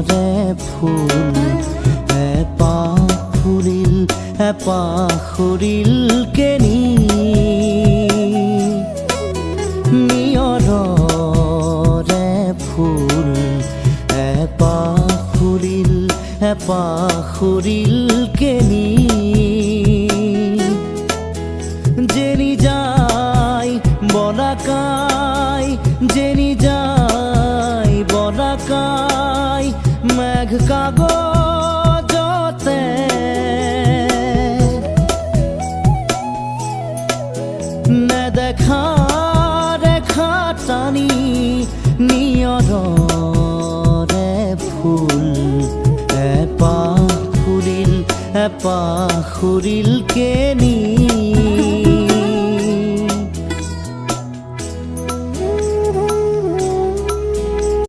রে ফুল পাখুৰিল কেনি নিয়ৰৰে ফুল পাখুৰিল কেনি জেনি যায় বলাকাই জেনি যায় বলাকাই মেঘ কাগজতে নেদেখা ৰেখা টানি নিয়ৰৰে ফুল পাখুৰিল কেনি